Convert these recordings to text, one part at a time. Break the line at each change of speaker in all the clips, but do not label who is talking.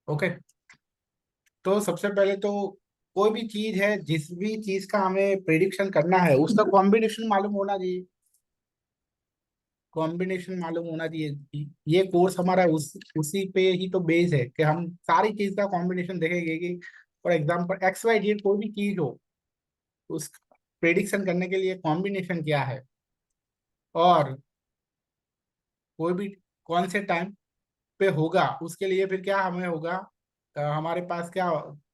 Okay. तो सबसे पहले तो कोई भी चीज है, जिस भी चीज का हमें प्रिडिक्शन करना है उसका कॉम्बिनेशन मालूम होना चाहिए। कॉम्बिनेशन मालूम होना चाहिए। ये कोर्स हमारा उसी पे ही तो बेस है कि हम सारी चीज का कॉम्बिनेशन देखेंगे कि for example X Y Z कोई भी चीज हो, उस प्रिडिक्शन करने के लिए कॉम्बिनेशन क्या है, और कोई भी कौन से टाइम पे होगा उसके लिए फिर क्या हमें होगा। हमारे पास क्या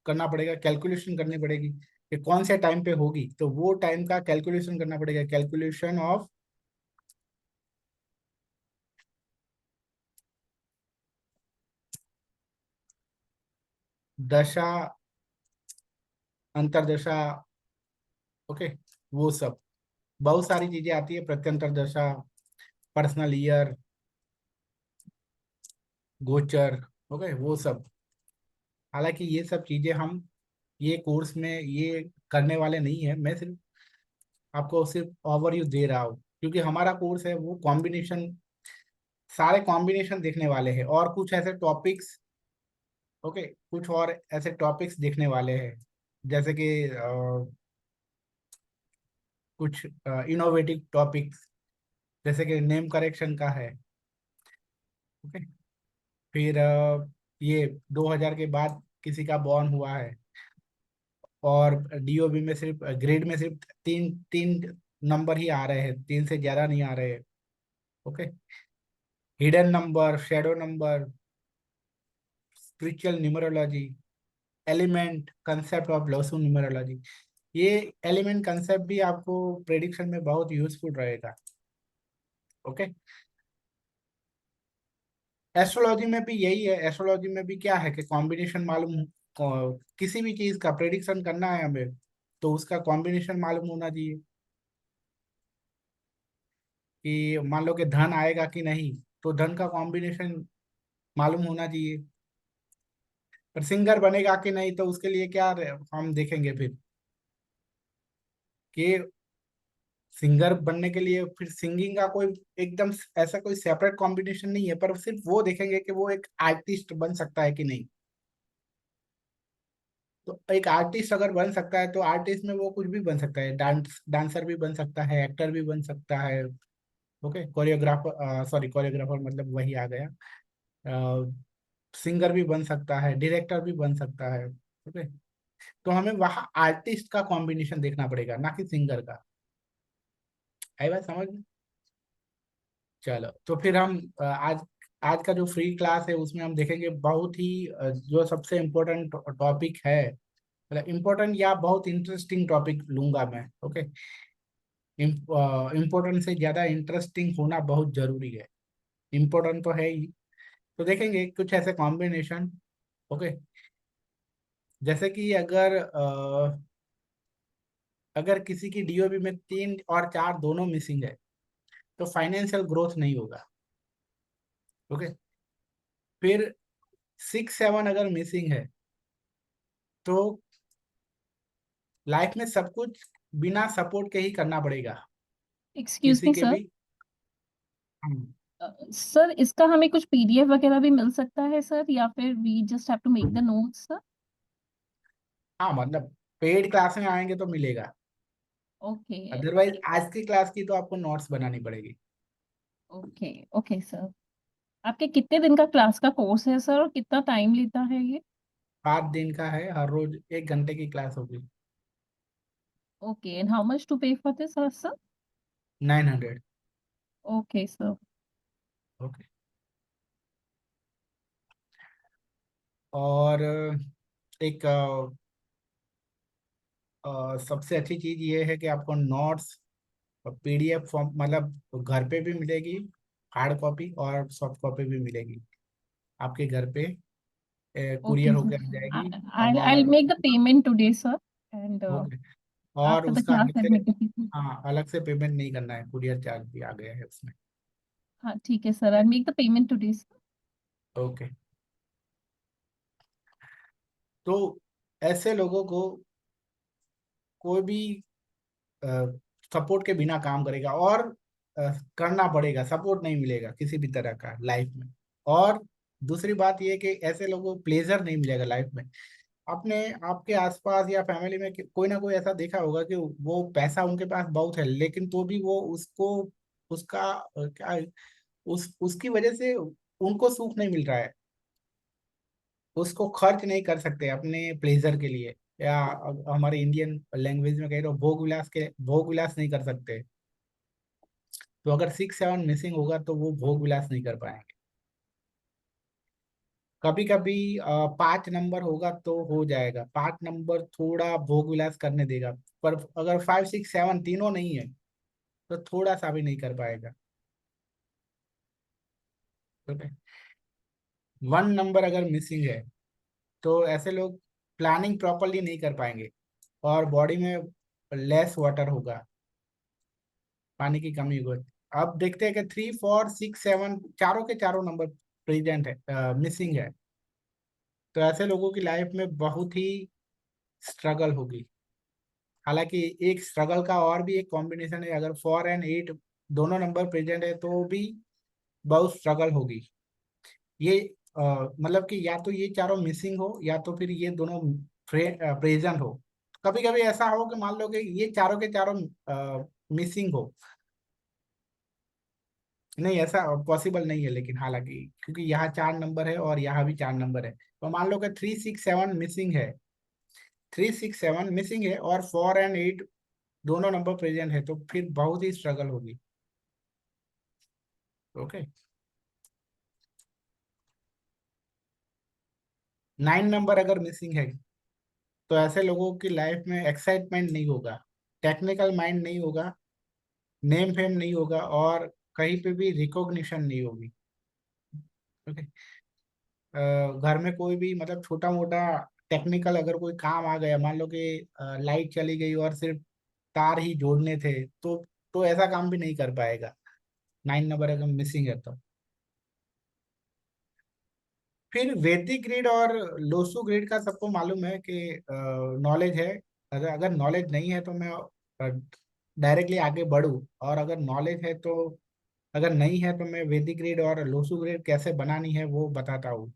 करना पड़ेगा, कैलकुलेशन करनी पड़ेगी कि कौन से टाइम पे होगी, तो वो टाइम का कैलकुलेशन करना पड़ेगा, कैलकुलेशन ऑफ दशा, अंतरदशा। ओके। वो सब बहुत सारी चीजें आती है, प्रत्यंतर दशा, पर्सनल ईयर, गोचर। ओके, वो सब। हालांकि ये सब चीजें हम ये कोर्स में ये करने वाले नहीं है, मैं सिर्फ आपको सिर्फ ओवरव्यू दे रहा हूँ, क्योंकि हमारा कोर्स है वो कॉम्बिनेशन, सारे कॉम्बिनेशन देखने वाले हैं और कुछ ऐसे टॉपिक्स। ओके, कुछ और ऐसे टॉपिक्स देखने वाले हैं, जैसे कि कुछ इनोवेटिव टॉपिक्स, जैसे कि नेम करेक्शन का है। ओके। फिर ये 2000 के बाद किसी का बॉर्न हुआ है, और डीओबी में सिर्फ ग्रेड में सिर्फ तीन तीन नंबर ही आ रहे हैं, तीन से ज्यादा नहीं आ रहे हैं। Okay. Hidden number, shadow number, spiritual numerology, element concept of lasso numerology. ये एलिमेंट कंसेप्ट भी आपको प्रेडिक्शन में बहुत यूजफुल रहेगा। ओके। एस्ट्रोलॉजी में भी यही है, एस्ट्रोलॉजी में भी क्या है कि कॉम्बिनेशन मालूम, किसी भी चीज का प्रेडिक्शन करना है हमें, तो उसका कॉम्बिनेशन मालूम होना चाहिए। कि मान लो कि धन आएगा कि नहीं, तो धन का कॉम्बिनेशन मालूम होना चाहिए। पर सिंगर बनेगा कि नहीं, तो उसके लिए क्या हम देखेंगे फिर कि सिंगर बनने के लिए फिर सिंगिंग का कोई एकदम ऐसा कोई सेपरेट कॉम्बिनेशन नहीं है, पर सिर्फ वो देखेंगे कि वो एक आर्टिस्ट बन सकता है कि नहीं। तो एक आर्टिस्ट अगर बन सकता है तो आर्टिस्ट में वो कुछ भी बन सकता है, डांसर भी बन सकता है, एक्टर भी बन सकता है। ओके, कोरियोग्राफर, सॉरी कोरियोग्राफर मतलब वही आ गया। सिंगर भी बन सकता है, डायरेक्टर भी बन सकता है। ओके। तो हमें वहाँ आर्टिस्ट का कॉम्बिनेशन देखना पड़ेगा, ना कि सिंगर का। आई बात समझ में? चलो, तो फिर हम आज आज का जो फ्री क्लास है उसमें हम देखेंगे बहुत ही जो सबसे इम्पोर्टेंट टॉपिक है, मतलब इम्पोर्टेंट या बहुत इंटरेस्टिंग टॉपिक लूंगा मैं। ओके। इम्पोर्टेंट से ज्यादा इंटरेस्टिंग होना बहुत जरूरी है। इम्पोर्टेंट तो है ही। तो देखेंगे कुछ ऐसे कॉम्बिनेशन। ओके। जैसे कि अगर किसी की डीओबी में 3 और 4 दोनों मिसिंग है, तो फाइनेंशियल ग्रोथ नहीं होगा। ओके। फिर 6 7 अगर मिसिंग है, तो लाइफ में सब कुछ बिना सपोर्ट के ही करना पड़ेगा,
एक्सक्यूज
किसी
मी
के
सर।
भी। हम।
सर इसका हमें कुछ पीडीएफ वगैरह भी मिल सकता है सर, या फिर we just have to make the notes sir?
हाँ, मतलब पेड क्लास में आएंगे तो मिलेगा,
ओके।
अदरवाइज आज की क्लास की तो आपको नोट्स बनानी पड़ेगी।
ओके। Okay sir. आपके कितने दिन का क्लास का कोर्स है सर, और कितना टाइम लेता है ये?
5 दिन का है, हर रोज 1 घंटे की क्लास होगी।
Okay, and how much to pay for this sir?
900।
Okay sir.
Okay. और एक सबसे अच्छी चीज ये है कि आपको नोट्स पीडीएफ फॉर्म मतलब घर पे भी मिलेगी, हार्ड कॉपी और सॉफ्ट कॉपी भी मिलेगी आपके घर पे, कुरियर
ओके सर,
होके आ जाएगी।
आई
और
make the payment today sir, and
okay, और
आफ्टर द
उसका
क्लास
अलग
आई
से,
मेक द पेमेंट।
हाँ अलग से पेमेंट नहीं करना है, कुरियर चार्ज भी आ गया है उसमें।
हाँ ठीक है sir, I make the payment today sir.
Okay. तो ऐसे लोगों को कोई भी सपोर्ट के बिना काम करेगा, और करना पड़ेगा, सपोर्ट नहीं मिलेगा किसी भी तरह का लाइफ में। और दूसरी बात ये कि ऐसे लोगों को प्लेजर नहीं मिलेगा लाइफ में। आपने आपके आसपास या फैमिली में कोई ना कोई ऐसा देखा होगा कि वो पैसा उनके पास बहुत है, लेकिन तो भी वो उसको उसका क्या उसकी वजह से उनको सुख नहीं मिल रहा है, उसको खर्च नहीं कर सकते अपने प्लेजर के लिए, या हमारे इंडियन लैंग्वेज में कहे तो भोग विलास नहीं कर सकते। तो अगर 6 7 मिसिंग होगा तो वो भोग विलास नहीं कर पाएंगे। कभी कभी 5 नंबर होगा तो हो जाएगा, 5 नंबर थोड़ा भोग विलास करने देगा। पर अगर 5 6 7 तीनों नहीं है तो थोड़ा सा भी नहीं कर पाएगा। ठीक है। 1 नंबर अगर मिसिंग है तो ऐसे लोग प्लानिंग प्रॉपरली नहीं कर पाएंगे, और बॉडी में लेस वाटर होगा, पानी की कमी होगी। अब देखते हैं कि 3 4 6 7 चारों के चारों नंबर प्रेजेंट है, मिसिंग है, तो ऐसे लोगों की लाइफ में बहुत ही स्ट्रगल होगी। हालांकि एक स्ट्रगल का और भी एक कॉम्बिनेशन है, अगर 4 और 8 दोनों नंबर प्रेजेंट है तो भी बहुत स्ट्रगल होगी। ये मतलब कि या तो ये चारों मिसिंग हो या तो फिर ये दोनों प्रेजेंट हो। कभी कभी ऐसा हो कि मान लो कि ये चारों के चारों मिसिंग हो, नहीं ऐसा पॉसिबल नहीं है, लेकिन हालांकि क्योंकि यहाँ 4 नंबर है और यहाँ भी 4 नंबर है, तो मान लो कि 3 6 7 मिसिंग है, 3 6 7 मिसिंग है और 4 और 8 दोनों नंबर प्रेजेंट है, तो फिर बहुत ही स्ट्रगल होगी। ओके। 9 नंबर अगर मिसिंग है तो ऐसे लोगों की लाइफ में एक्साइटमेंट नहीं होगा, टेक्निकल माइंड नहीं होगा, नेम फेम नहीं होगा, और कहीं पे भी रिकॉग्निशन नहीं होगी। ओके। घर में कोई भी मतलब छोटा मोटा टेक्निकल अगर कोई काम आ गया, मान लो कि लाइट चली गई और सिर्फ तार ही जोड़ने थे, तो ऐसा काम भी नहीं कर पाएगा, 9 नंबर अगर मिसिंग है तो। फिर वैदिक ग्रिड और लोसु ग्रिड का सबको मालूम है कि नॉलेज है। अगर अगर नॉलेज नहीं है तो मैं डायरेक्टली आगे बढ़ूं, और अगर नॉलेज है तो, अगर नहीं है तो मैं वैदिक ग्रिड और लोसु ग्रिड कैसे बनानी है वो बताता हूँ।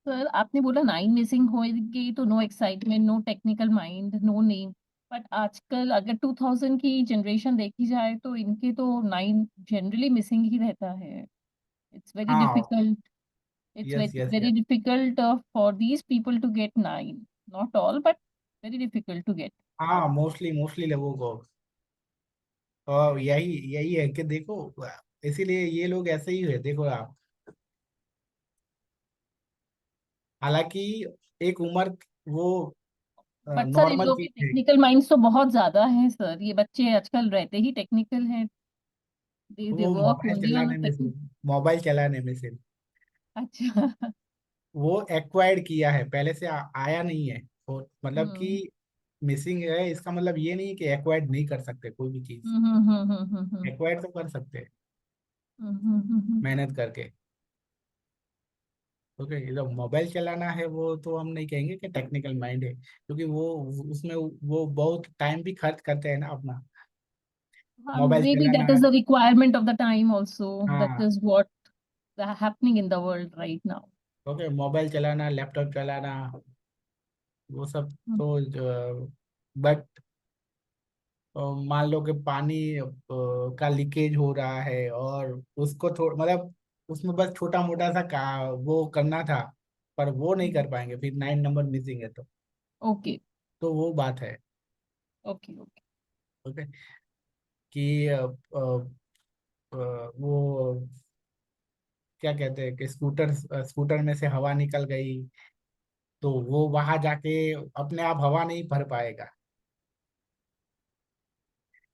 सर आपने बोला 9 मिसिंग होगी तो no excitement, no technical mind, no name. But आजकल अगर 2000 की जनरेशन देखी जाए तो इनके तो 9 जनरली मिसिंग ही रहता है। इट्स वेरी
हाँ।
Difficult. It's
yes
very
yes
very
yes.
difficult for these people to get 9. Not all, but very difficult to get.
हाँ, मोस्टली मोस्टली लोगों को, और यही यही है कि देखो, इसीलिए ये लोग ऐसे ही है, देखो आप। हालांकि एक उम्र वो
बट सर इन
नॉर्मल
लोगों के
चीज है।
टेक्निकल माइंड्स तो बहुत ज्यादा हैं सर। ये बच्चे आजकल रहते ही टेक्निकल हैं। दे
वो
work only on technique.
Mobile चलाने में सिर्फ
अच्छा।
वो एक्वायर्ड किया है, पहले से आया नहीं है। तो मतलब
हम्म
कि मिसिंग है, इसका मतलब ये नहीं है कि एक्वायर्ड नहीं कर सकते कोई भी चीज,
हम्म हम्म हम्म हम्म हम्म
एक्वायर्ड तो कर सकते हैं
हम्म।
मेहनत करके। ओके, ये जो मोबाइल चलाना है वो तो हम नहीं कहेंगे कि टेक्निकल माइंड है, क्योंकि वो उसमें वो बहुत टाइम भी खर्च करते हैं ना अपना, मोबाइल
Maybe
चलाना
that is
है।
the requirement of the time also. That
हाँ।
is what happening in the world right now.
Okay, mobile चलाना, लैपटॉप चलाना, वो सब तो बट मान लो कि पानी का लीकेज हो रहा है और उसको थोड़ा मतलब उसमें बस छोटा मोटा सा का वो करना था, पर वो नहीं कर पाएंगे, फिर 9 नंबर मिसिंग है
Okay,
तो वो बात है।
okay, okay.
ओके। कि वो क्या कहते हैं कि स्कूटर में से हवा निकल गई, तो वो वहां जाके अपने आप हवा नहीं भर पाएगा।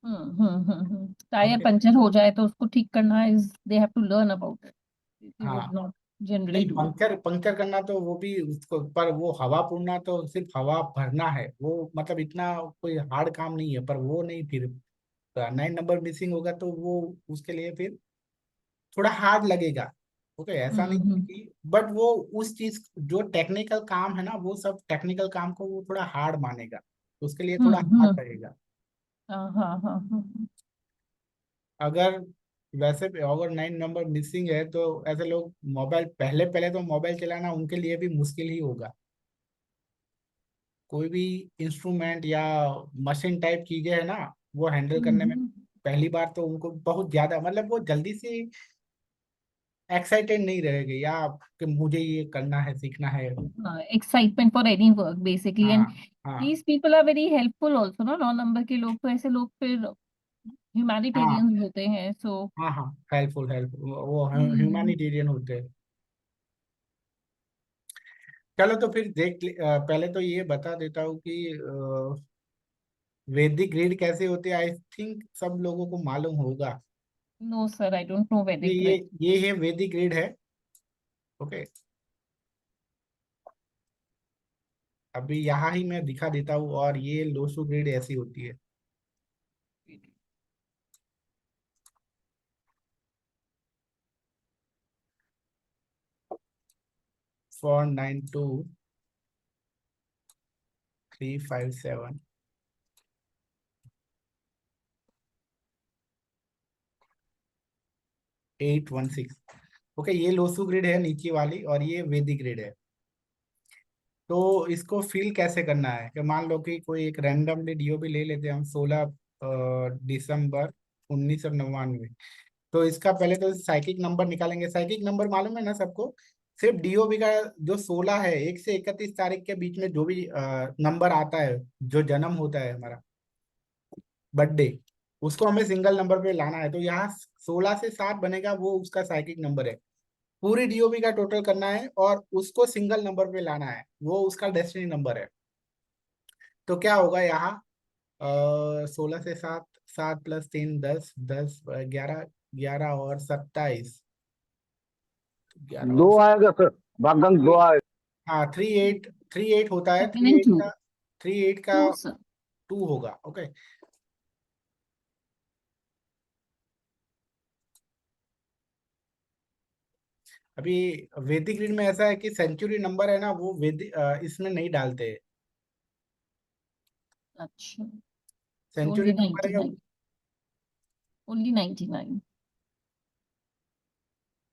Tyre
okay.
पंचर हो जाए तो उसको ठीक करना is they have to learn about it. They would
हाँ।
नॉट जनरली
नहीं,
डू इट।
पंक्चर पंक्चर करना तो वो भी उसको, पर वो हवा पूरना तो सिर्फ हवा भरना है, वो मतलब इतना कोई हार्ड काम नहीं है, पर वो नहीं, फिर 9 नंबर मिसिंग होगा तो वो उसके लिए फिर थोड़ा हार्ड लगेगा। ओके, ऐसा नहीं है
हम्म
कि, बट वो उस चीज जो टेक्निकल काम है ना, वो सब टेक्निकल काम को वो थोड़ा हार्ड मानेगा, तो उसके लिए थोड़ा
हम्म।
हार्ड लगेगा।
हाँ हाँ हाँ हाँ हाँ।
अगर वैसे भी अगर 9 नंबर मिसिंग है तो ऐसे लोग मोबाइल, पहले पहले तो मोबाइल चलाना उनके लिए भी मुश्किल ही होगा। कोई भी इंस्ट्रूमेंट या मशीन टाइप चीजें है ना, वो हैंडल करने में
हम्म।
पहली बार तो उनको बहुत ज्यादा, मतलब वो जल्दी से एक्साइटेड नहीं रहेगी, या कि मुझे ये करना है, सीखना है।
Excitement for any work basically, and
हाँ हाँ
these people are very helpful also ना, 9 नंबर के लोग, तो ऐसे लोग फिर
हाँ
ह्यूमैनिटेरियंस होते हैं, सो
हाँ हाँ, हेल्पफुल हेल्पफुल, वो
हम्म।
ह्यूमैनिटेरियन होते हैं। चलो तो फिर पहले तो ये बता देता हूँ कि वैदिक ग्रिड कैसे होते हैं। आई थिंक सब लोगों को मालूम होगा।
No sir, I don't know
ये
वैदिक
ये
ग्रिड।
ये है वैदिक ग्रिड है। ओके, अभी यहाँ ही मैं दिखा देता हूँ, और ये लोसू ग्रिड ऐसी होती है। 492357 816। ओके, ये लोसू ग्रिड है नीचे वाली, और ये वैदिक ग्रिड है। तो इसको फिल कैसे करना है, कि मान लो कि कोई एक रैंडमली डीओबी ले लेते हैं हम, 16 दिसंबर 1999। तो इसका पहले तो साइकिक नंबर निकालेंगे। साइकिक नंबर मालूम है ना सबको। सिर्फ डीओबी का जो 16 है, 1 से 31 तारीख के बीच में जो भी नंबर आता है, जो जन्म होता है हमारा, बर्थडे, उसको हमें सिंगल नंबर पे लाना है। तो यहाँ 16 से 7 बनेगा, वो उसका साइकिक नंबर है। पूरी डीओबी का टोटल करना है और उसको सिंगल नंबर पे लाना है, वो उसका डेस्टिनी नंबर है। तो क्या होगा यहाँ, 16 से 7, 7 + 3 10, 10 11, 11 और 27, 11
दो
और
आएगा सर, भागंक दो आएगा।
हाँ, 3 8 होता है।
7 and 2।
थ्री एट का
2 सर।
2 होगा। ओके, अभी वैदिक गणित में ऐसा है कि सेंचुरी नंबर है ना, वो इसमें नहीं डालते।
अच्छा, so
सेंचुरी
only
नंबर है।
99, only 99।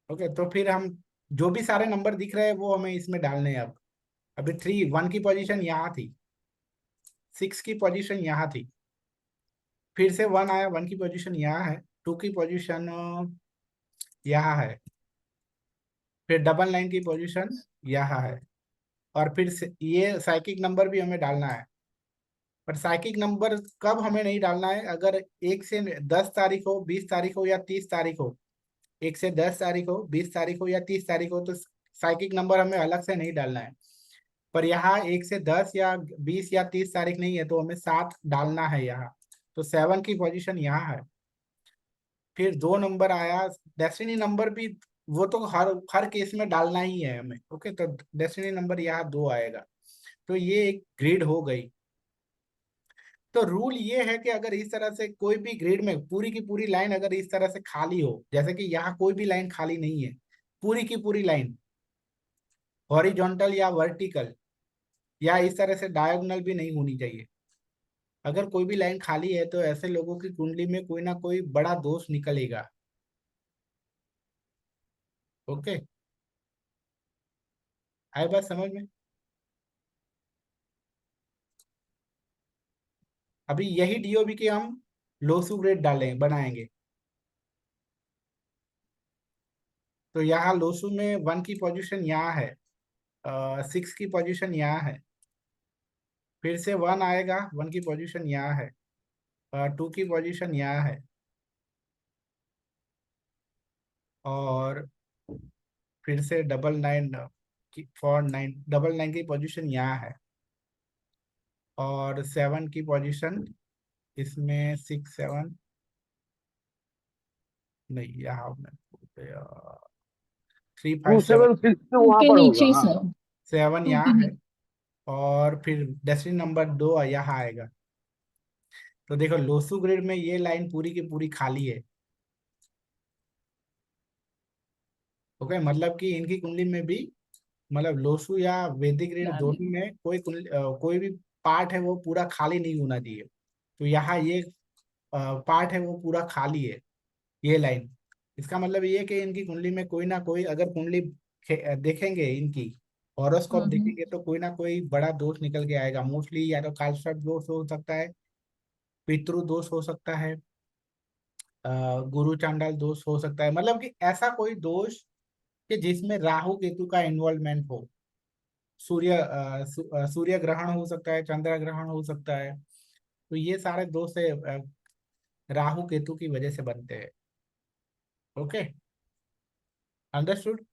ओके, तो फिर हम जो भी सारे नंबर दिख रहे हैं वो हमें इसमें डालने हैं अब। अभी 1 की पोजीशन यहाँ थी, 6 की पोजीशन यहाँ थी, फिर से 1 आया, 1 की पोजीशन यहाँ है, 2 की पोजीशन यहाँ है, फिर 999 की पोजीशन यहाँ है, और फिर से ये साइकिक नंबर भी हमें डालना है। पर साइकिक नंबर कब हमें नहीं डालना है, अगर 1 से 10 तारीख हो, 20 तारीख हो या 30 तारीख हो। 1 से 10 तारीख हो, 20 तारीख हो या 30 तारीख हो, तो साइकिक नंबर हमें अलग से नहीं डालना है। पर यहाँ 1 से 10 या 20 या 30 तारीख नहीं है, तो हमें 7 डालना है यहाँ। तो 7 की पोजीशन यहाँ है। फिर 2 नंबर आया, डेस्टिनी नंबर भी, वो तो हर हर केस में डालना ही है हमें। ओके, तो डेस्टिनी नंबर यहाँ 2 आएगा। तो ये एक ग्रिड हो गई। तो रूल ये है कि अगर इस तरह से कोई भी ग्रिड में पूरी की पूरी लाइन अगर इस तरह से खाली हो, जैसे कि यहाँ कोई भी लाइन खाली नहीं है, पूरी की पूरी लाइन हॉरिजॉन्टल या वर्टिकल या इस तरह से डायगोनल भी नहीं होनी चाहिए। अगर कोई भी लाइन खाली है तो ऐसे लोगों की कुंडली में कोई ना कोई बड़ा दोष निकलेगा। ओके, आए बात समझ में। अभी यही डीओबी के हम लोसू ग्रेड डालें बनाएंगे। तो यहाँ लोसू में 1 की पोजीशन यहाँ है, 6 की पोजीशन यहाँ है, फिर से 1 आएगा, 1 की पोजीशन यहाँ है, 2 की पोजीशन यहाँ है, और फिर से 99 की 9 की पोजीशन यहाँ है, और 7 की पोजीशन इसमें 6 7, नहीं यहाँ में 3 5 7,
276 तो
2
वहां
के
पर होगा,
नीचे
हाँ।
सर।
7
2
यहाँ
के
है,
नीचे।
और फिर डेस्टिनी नंबर 2 यहाँ आएगा। तो देखो लोसू ग्रिड में ये लाइन पूरी की पूरी खाली है। ओके, मतलब कि इनकी कुंडली में भी, मतलब लोसू या वैदिक ग्रिड दोनों में कोई भी पार्ट है वो पूरा खाली नहीं होना चाहिए। तो यहाँ ये पार्ट है वो पूरा खाली है, ये लाइन। इसका मतलब ये है कि इनकी कुंडली में कोई ना कोई, अगर कुंडली देखेंगे इनकी, हॉरोस्कोप
हम्म।
देखेंगे तो कोई ना कोई बड़ा दोष निकल के आएगा। मोस्टली या तो कालसर्प दोष हो सकता है, पितृ दोष हो सकता है, गुरु चांडाल दोष हो सकता है, मतलब कि ऐसा कोई दोष कि जिसमें राहु केतु का इन्वॉल्वमेंट हो। सूर्य ग्रहण हो सकता है, चंद्र ग्रहण हो सकता है। तो ये सारे दोष से राहु केतु की वजह से बनते हैं। Okay, understood.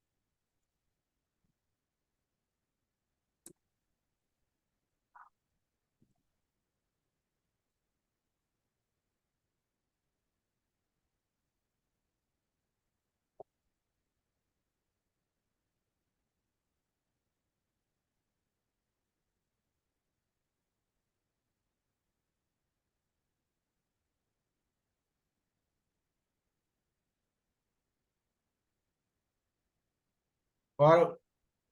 और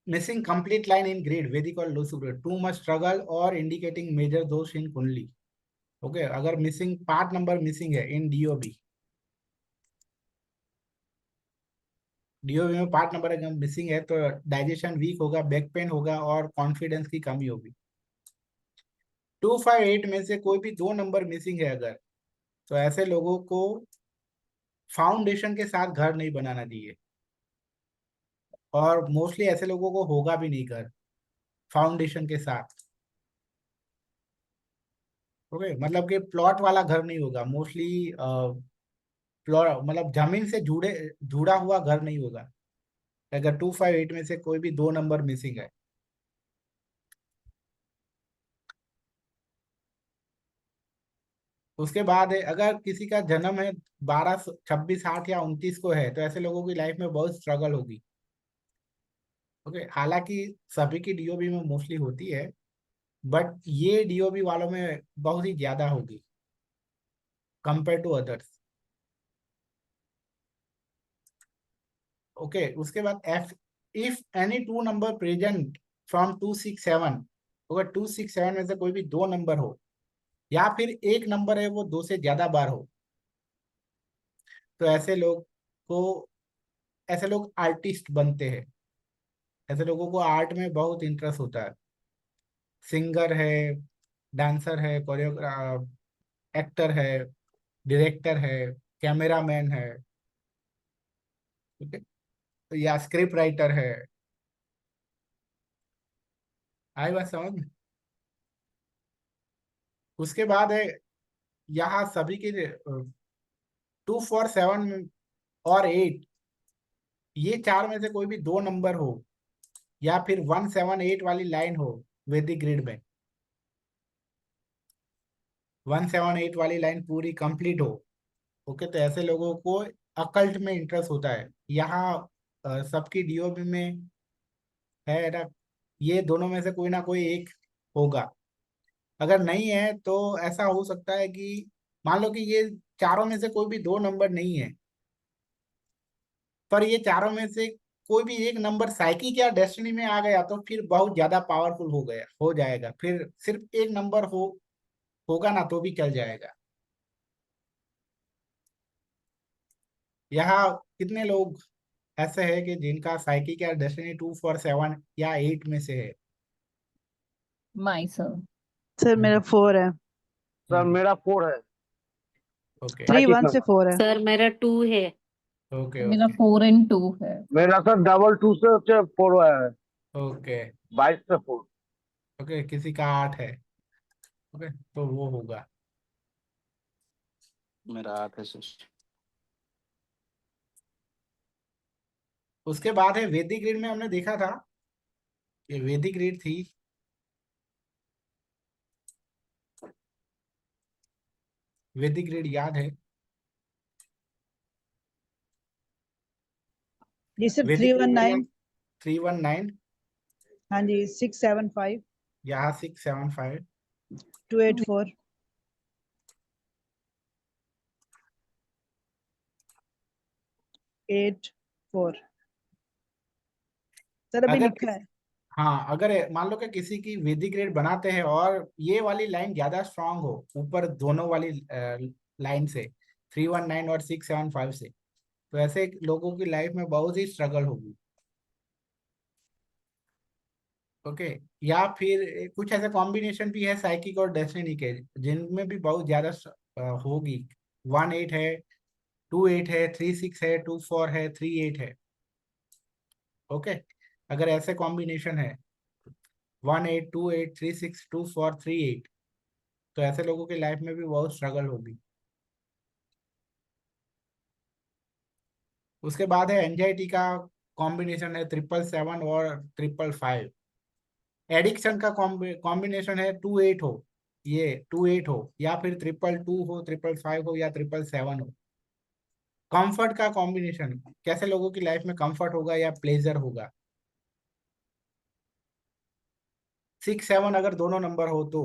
missing complete line in grid, Vedic or Lusu grid, too much struggle or indicating major दोष in कुंडली। ओके, अगर मिसिंग पार्ट नंबर मिसिंग है इन डीओबी, डीओबी में पार्ट नंबर अगर मिसिंग है तो डाइजेशन वीक होगा, बैक पेन होगा और कॉन्फिडेंस की कमी होगी। 258 में से कोई भी 2 नंबर मिसिंग है अगर, तो ऐसे लोगों को फाउंडेशन के साथ घर नहीं बनाना चाहिए, और मोस्टली ऐसे लोगों को होगा भी नहीं घर फाउंडेशन के साथ। ओके, मतलब कि प्लॉट वाला घर नहीं होगा मोस्टली, प्लॉट मतलब जमीन से जुड़ा हुआ घर नहीं होगा अगर 258 में से कोई भी 2 नंबर मिसिंग है। उसके बाद है, अगर किसी का जन्म है 12, 26, 8 या 29 को है, तो ऐसे लोगों की लाइफ में बहुत स्ट्रगल होगी। ओके, हालांकि सभी की डीओबी में मोस्टली होती है, बट ये डीओबी वालों में बहुत ही ज्यादा होगी कंपेयर टू अदर्स। ओके, उसके बाद F, if any 2 number present from 267, अगर 267 में से कोई भी 2 नंबर हो, या फिर एक नंबर है वो 2 से ज्यादा बार हो, तो को ऐसे लोग आर्टिस्ट बनते हैं। ऐसे लोगों को आर्ट में बहुत इंटरेस्ट होता है, सिंगर है, डांसर है, कोरियोग्राफ, एक्टर है, डायरेक्टर है, कैमरामैन है, ठीक है, तो या स्क्रिप्ट राइटर है। आई बात समझ में? उसके बाद है, यहाँ सभी के 247 और 8, ये चार में से कोई भी 2 नंबर हो, या फिर 178 वाली लाइन हो वैदिक ग्रिड में, 178 वाली लाइन पूरी कंप्लीट हो। ओके, तो ऐसे लोगों को अकल्ट में इंटरेस्ट होता है। यहाँ सबकी डीओबी में है ना, ये दोनों में से कोई ना कोई एक होगा। अगर नहीं है तो ऐसा हो सकता है कि मान लो कि ये चारों में से कोई भी 2 नंबर नहीं है, पर ये चारों में से कोई भी एक नंबर साइकिक या डेस्टिनी में आ गया, तो फिर बहुत ज्यादा पावरफुल हो जाएगा। फिर सिर्फ एक नंबर होगा ना तो भी चल जाएगा। यहाँ कितने लोग ऐसे हैं कि जिनका साइकिक या डेस्टिनी 247 या 8 में से है?
My sir.
सर मेरा 4 है।
सर मेरा 4 है।
ओके
3
साइकिक
1 से
नंबर
4 है।
सर मेरा 2 है।
ओके
मेरा
ओके
4 and 2 है।
मेरा सर 2 से 4 है,
ओके
22 से 4।
ओके, किसी का 8 है। ओके, तो वो होगा।
मेरा 8 है सर।
उसके बाद है वैदिक ग्रिड में हमने देखा था, ये वैदिक ग्रिड थी, वैदिक ग्रिड याद है?
जी सर
वैदिक ग्रिड
319।
319,
हाँ जी 675
यहाँ 675,
284 84। सर अभी
अगर
लिखा है।
हाँ, अगर मान लो कि किसी की वैदिक ग्रिड बनाते हैं और ये वाली लाइन ज्यादा स्ट्रांग हो ऊपर दोनों वाली लाइन से, 319 और 675 से, तो ऐसे लोगों की लाइफ में बहुत ही स्ट्रगल होगी। ओके। या फिर कुछ ऐसे कॉम्बिनेशन भी है साइकिक और डेस्टिनी के, जिनमें भी बहुत ज्यादा होगी। 1 8 है, 2 8 है, 3 6 है, 2 4 है, 3 8 है। ओके। अगर ऐसे कॉम्बिनेशन है 1 8 2 8 3 6 2 4 3 8, तो ऐसे लोगों की लाइफ में भी बहुत स्ट्रगल होगी। उसके बाद है एंजाइटी का कॉम्बिनेशन है 777 और 555। एडिक्शन का कॉम्बिनेशन है 2 8 हो, ये 2 8 हो, या फिर 222 हो, 555 हो, या 777 हो। कंफर्ट का कॉम्बिनेशन, कैसे लोगों की लाइफ में कंफर्ट होगा या प्लेजर होगा। 6 7 अगर दोनों नंबर हो तो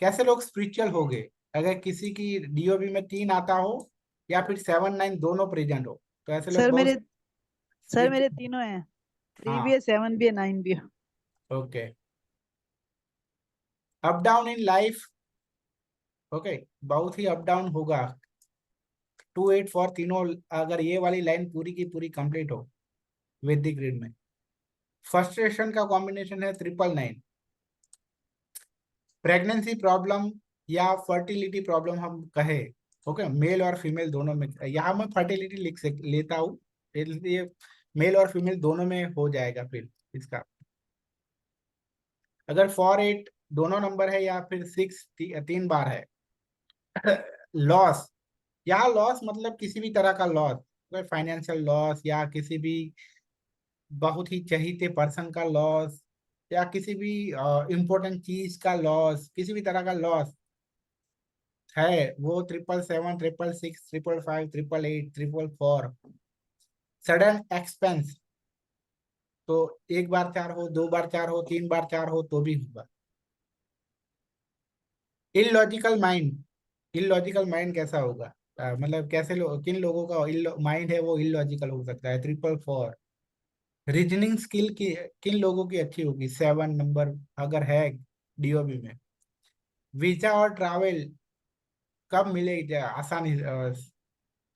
कैसे लोग स्पिरिचुअल हो गए। अगर किसी की डीओबी में 3 आता हो या फिर 7 9 दोनों प्रेजेंट हो, तो ऐसे लोग
सर
बहुत
मेरे सर मेरे
स्पिरिचुअल।
तीनों हैं, 3 भी
हाँ।
है, 7 भी है, 9 भी है।
Okay. Up down in life. Okay. बहुत ही अप डाउन होगा। 2 8 4 तीनों, अगर ये वाली लाइन पूरी की पूरी कंप्लीट हो वैदिक ग्रिड में। फ्रस्ट्रेशन का कॉम्बिनेशन है 999। प्रेगनेंसी प्रॉब्लम या फर्टिलिटी प्रॉब्लम हम कहे, ओके, मेल और फीमेल दोनों में। यहाँ मैं फर्टिलिटी लेता हूँ, इसलिए मेल और फीमेल दोनों में हो जाएगा फिर इसका। अगर 4 8 दोनों नंबर है या फिर 6 3 बार है। लॉस, यहाँ लॉस मतलब किसी भी तरह का लॉस, फाइनेंशियल लॉस या किसी भी बहुत ही चहीते पर्सन का लॉस, या किसी भी इम्पोर्टेंट चीज का लॉस, किसी भी तरह का लॉस है, वो 777 666 555 888 444। सडन एक्सपेंस, तो 1 बार 4 हो, 2 बार 4 हो, 3 बार 4 हो तो भी होगा। इलॉजिकल माइंड, इलॉजिकल माइंड कैसा होगा। मतलब कैसे किन लोगों का माइंड है वो इलॉजिकल हो सकता है। 444। रीजनिंग स्किल की किन लोगों की अच्छी होगी। 7 नंबर अगर है डीओबी में। वीजा और ट्रैवल कब मिलेगा,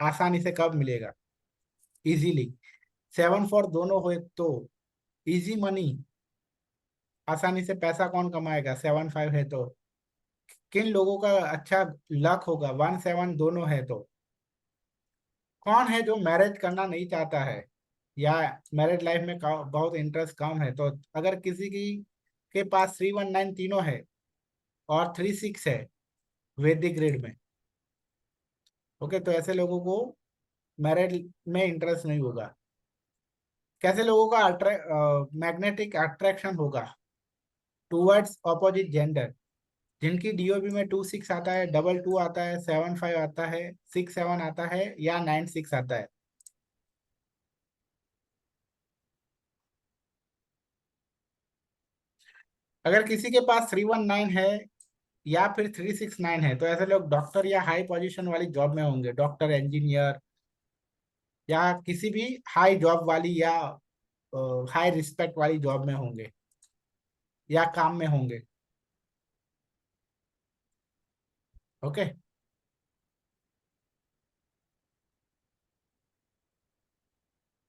आसानी से कब मिलेगा, इजीली। 7 4 दोनों हो तो इजी मनी, आसानी से पैसा कौन कमाएगा। 7 5 है तो किन लोगों का अच्छा लक होगा। 1 7 दोनों है तो कौन है जो मैरिज करना नहीं चाहता है या मैरिज लाइफ में बहुत इंटरेस्ट कम है। तो अगर किसी की के पास 3 1 9 तीनों है और 3 6 है वैदिक ग्रिड में, ओके, तो ऐसे लोगों को मैरिज में इंटरेस्ट नहीं होगा। कैसे लोगों का मैग्नेटिक अट्रैक्शन होगा टूवर्ड्स ऑपोजिट जेंडर, जिनकी डीओबी में 2 6 आता है, 2 2 आता है, 7 5 आता है, 6 7 आता है, या 9 6 आता है। अगर किसी के पास 3 1 9 है या फिर 3 6 9 है, तो ऐसे लोग डॉक्टर या हाई पोजीशन वाली जॉब में होंगे। डॉक्टर, इंजीनियर, या किसी भी हाई जॉब वाली या हाई रिस्पेक्ट वाली जॉब में होंगे या काम में होंगे। ओके।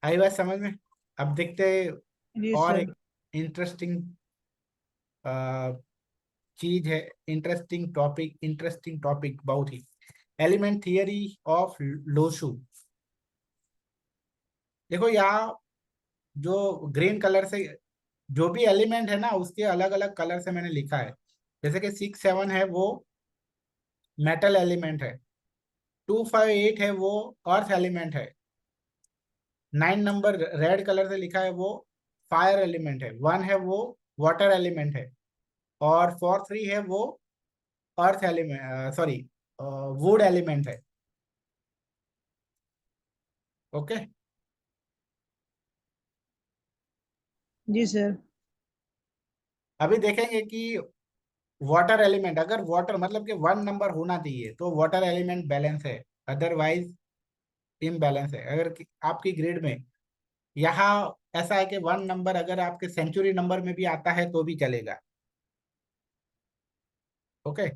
आई बात समझ में। अब देखते हैं
जी
और
सर।
एक इंटरेस्टिंग चीज है, इंटरेस्टिंग टॉपिक बहुत ही। एलिमेंट थियरी ऑफ लोसू। देखो यहाँ जो ग्रीन कलर से जो भी एलिमेंट है ना, उसके अलग अलग कलर से मैंने लिखा है। जैसे कि 6 7 है वो मेटल एलिमेंट है, 2 5 8 है वो अर्थ एलिमेंट है, 9 नंबर रेड कलर से लिखा है वो फायर एलिमेंट है, 1 है वो वाटर एलिमेंट है, और 4 3 है वो earth element, sorry, would element है। ओके।
जी सर।
अभी देखेंगे कि वाटर एलिमेंट, अगर वाटर मतलब कि 1 नंबर होना चाहिए तो वाटर एलिमेंट बैलेंस है, अदरवाइज इम्बैलेंस है। अगर आपकी ग्रिड में यहाँ ऐसा है कि 1 नंबर अगर आपके सेंचुरी नंबर में भी आता है तो भी चलेगा। ओके।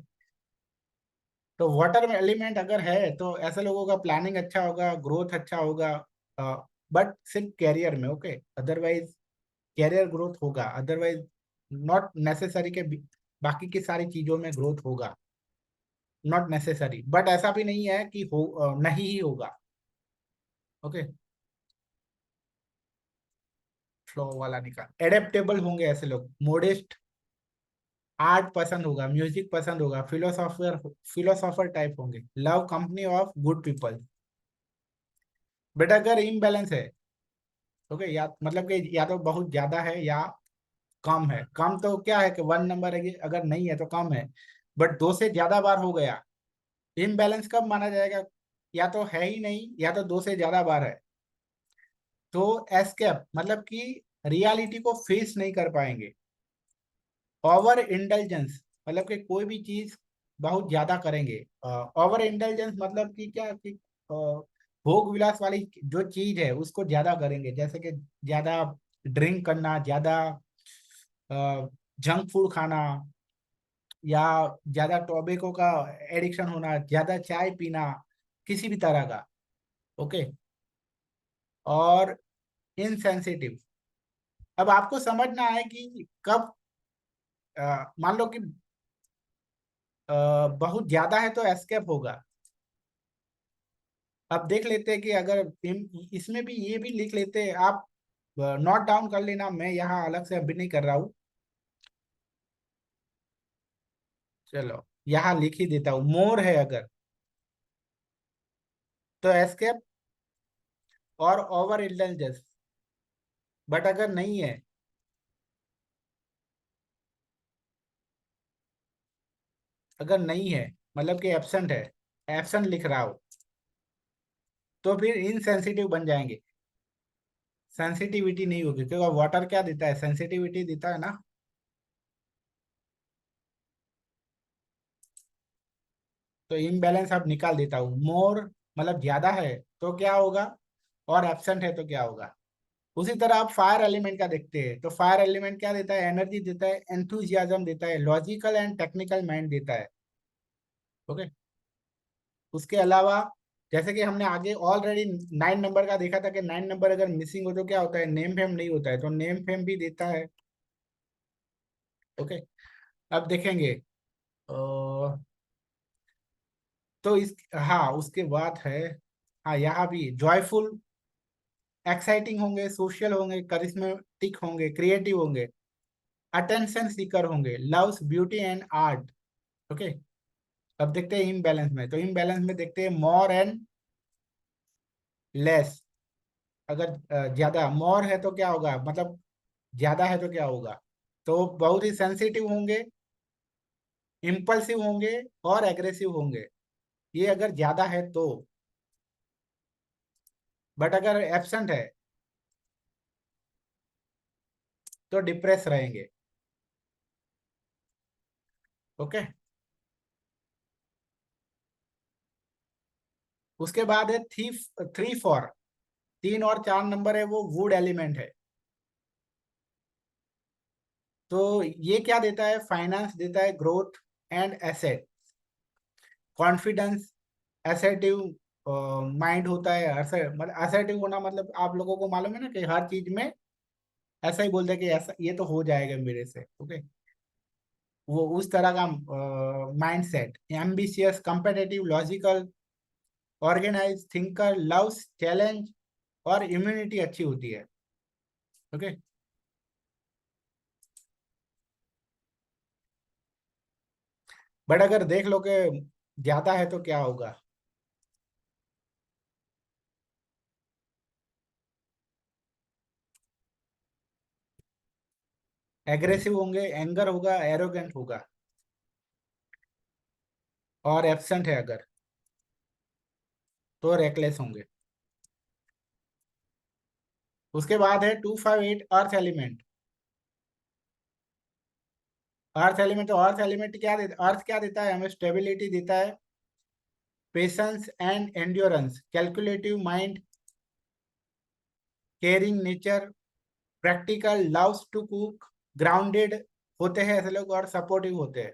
तो वाटर एलिमेंट अगर है तो ऐसे लोगों का प्लानिंग अच्छा होगा, ग्रोथ अच्छा होगा, बट सिर्फ कैरियर में, ओके। अदरवाइज कैरियर ग्रोथ होगा, अदरवाइज नॉट नेसेसरी के बाकी की सारी चीजों में ग्रोथ होगा, नॉट नेसेसरी, बट ऐसा भी नहीं है कि नहीं ही होगा, ओके। फ्लो वाला निकाल, एडेप्टेबल होंगे ऐसे लोग, मोडेस्ट, आर्ट पसंद होगा, म्यूजिक पसंद होगा, फिलोसोफर टाइप होंगे, love company of good people. But अगर इम्बैलेंस है, ओके, या मतलब कि या तो बहुत ज्यादा है या कम है। कम तो क्या है कि वन नंबर है, अगर नहीं है तो कम है, बट दो से ज्यादा बार हो गया। इम्बैलेंस कब माना जाएगा? या तो है ही नहीं, या तो दो से ज्यादा बार है। तो एस्केप मतलब कि रियलिटी को फेस नहीं कर पाएंगे। ओवर इंटेलिजेंस मतलब कि कोई भी चीज बहुत ज्यादा करेंगे। ओवर इंटेलिजेंस मतलब कि क्या कि भोग विलास वाली जो चीज है उसको ज्यादा करेंगे, जैसे कि ज्यादा ड्रिंक करना, ज्यादा जंक फूड खाना, या ज्यादा टोबैको का एडिक्शन होना, ज्यादा चाय पीना, किसी भी तरह का, ओके। और इनसेंसिटिव, अब आपको समझना है कि कब मान लो कि बहुत ज्यादा है तो एस्केप होगा। अब देख लेते हैं कि अगर इसमें भी ये भी लिख लेते हैं, आप नोट डाउन कर लेना, मैं यहाँ अलग से अभी नहीं कर रहा हूँ। चलो यहाँ लिख ही देता हूँ, मोर है अगर तो एस्केप और ओवर इंटेलिजेंस। बट अगर नहीं है, अगर नहीं है मतलब कि एब्सेंट है, एब्सेंट लिख रहा हो, तो फिर इनसेंसिटिव बन जाएंगे। सेंसिटिविटी नहीं होगी, क्योंकि वाटर क्या देता है? सेंसिटिविटी देता है ना। तो इम्बैलेंस अब निकाल देता हूँ, मोर मतलब ज्यादा है तो क्या होगा, और एब्सेंट है तो क्या होगा। उसी तरह आप फायर एलिमेंट का देखते हैं, तो फायर एलिमेंट क्या देता है? एनर्जी देता है, एंथुजियाज्म देता है, लॉजिकल एंड टेक्निकल माइंड देता है, ओके। उसके अलावा जैसे कि हमने आगे ऑलरेडी 9 नंबर का देखा था कि 9 नंबर अगर मिसिंग हो तो क्या होता है? नेम फेम नहीं होता है, तो नेम फेम भी देता है, ओके। अब देखेंगे तो इस, हाँ उसके बाद है, हाँ यहाँ भी जॉयफुल, एक्साइटिंग होंगे, सोशल होंगे, करिश्मेटिक होंगे, क्रिएटिव होंगे, अटेंशन सीकर होंगे, loves beauty and art, okay. अब देखते हैं इम्बैलेंस में, तो इम्बैलेंस में देखते हैं मोर एंड लेस। अगर ज्यादा, मोर है तो क्या होगा, मतलब ज्यादा है तो क्या होगा? तो बहुत ही सेंसिटिव होंगे, इम्पल्सिव होंगे और एग्रेसिव होंगे, ये अगर ज्यादा है तो। बट अगर एब्सेंट है तो डिप्रेस रहेंगे, ओके। उसके बाद है थ्री, 3 4, 3 और 4 नंबर है, वो वुड एलिमेंट है। तो ये क्या देता है? फाइनेंस देता है, growth and asset, confidence, assertive mind होता है। मतलब असर्टिव होना मतलब आप लोगों को मालूम है ना कि हर चीज में ऐसा ही बोलते हैं कि ऐसा ये तो हो जाएगा मेरे से, ओके। वो उस तरह का mind set. Ambitious, competitive, logical, organise, thinker, loves challenge, और इम्यूनिटी अच्छी होती है, ओके। बट अगर देख लो कि ज्यादा है तो क्या होगा? एग्रेसिव होंगे, एंगर होगा, एरोगेंट होगा, और एब्सेंट है अगर तो रेकलेस होंगे। उसके बाद है 2 5 8 अर्थ एलिमेंट। अर्थ एलिमेंट, तो अर्थ एलिमेंट क्या देता, अर्थ क्या देता है हमें? स्टेबिलिटी देता है, patience and endurance, calculative mind, caring nature, practical, loves to cook, grounded होते हैं ऐसे लोग, और सपोर्टिव होते हैं।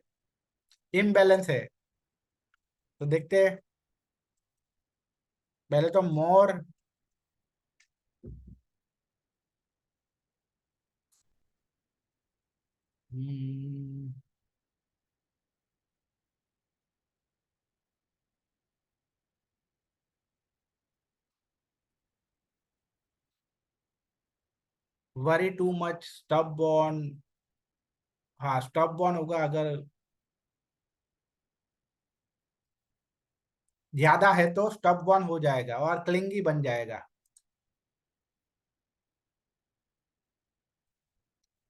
इम्बैलेंस है तो देखते हैं, पहले तो more, worry too much, stubborn. हाँ, स्टब बॉर्न होगा अगर ज्यादा है तो स्टब बॉर्न हो जाएगा और क्लिंगी बन जाएगा।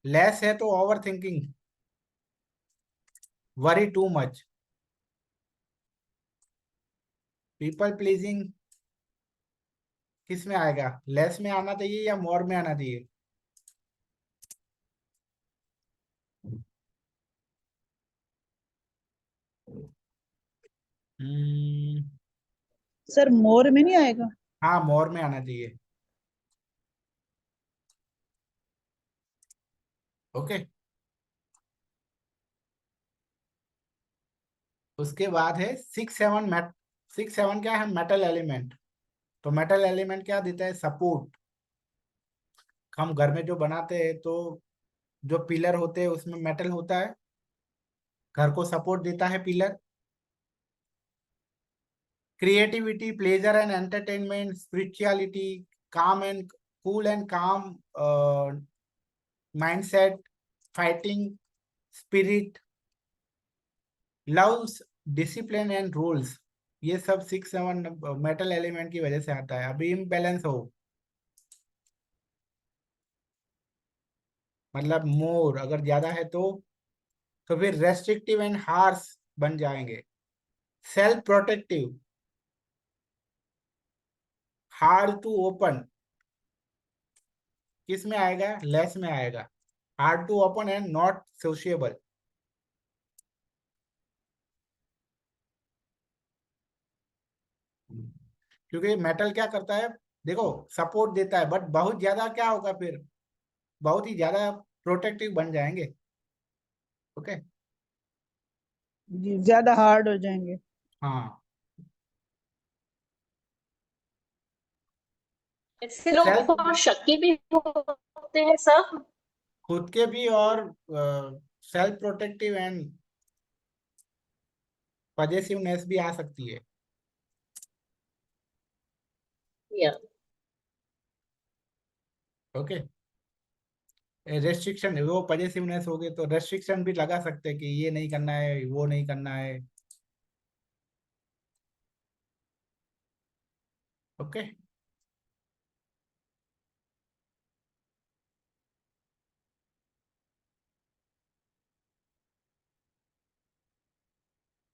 लेस है तो over thinking, worry too much, people pleasing. किस में आएगा, लेस में आना चाहिए या मोर में आना चाहिए? हम्म,
सर मोर में नहीं आएगा।
हाँ, मोर में आना चाहिए। ओके, उसके बाद है 6 7 मैट। 6 7 क्या है, मेटल एलिमेंट। तो मेटल एलिमेंट क्या देता है, सपोर्ट। हम घर में जो बनाते हैं तो जो पिलर होते हैं उसमें मेटल होता है, घर को सपोर्ट देता है pillar. Creativity, pleasure and entertainment, spirituality, काम एंड कूल एंड काम mindset, fighting spirit, loves, discipline and rules. ये सब 6 7 मेटल एलिमेंट की वजह से आता है। अभी इम्बैलेंस हो, मतलब मोर अगर ज्यादा है तो फिर रेस्ट्रिक्टिव एंड हार्श बन जाएंगे। Self protective, hard to open, किस में आएगा, लेस में आएगा। Hard to open and not sociable. क्योंकि मेटल क्या करता है, देखो, सपोर्ट देता है, बट बहुत ज्यादा क्या होगा फिर, बहुत ही ज्यादा प्रोटेक्टिव बन जाएंगे। ओके।
जी ज्यादा हार्ड हो जाएंगे।
हाँ,
ऐसे लोग
सेल्फ,
बहुत शक्की भी होते हैं सर।
खुद के भी और सेल्फ प्रोटेक्टिव एंड पजेसिवनेस भी आ सकती है।
या
ओके, रेस्ट्रिक्शन, वो पजेसिवनेस हो गई तो रेस्ट्रिक्शन भी लगा सकते हैं कि ये नहीं करना है, वो नहीं करना है। ओके,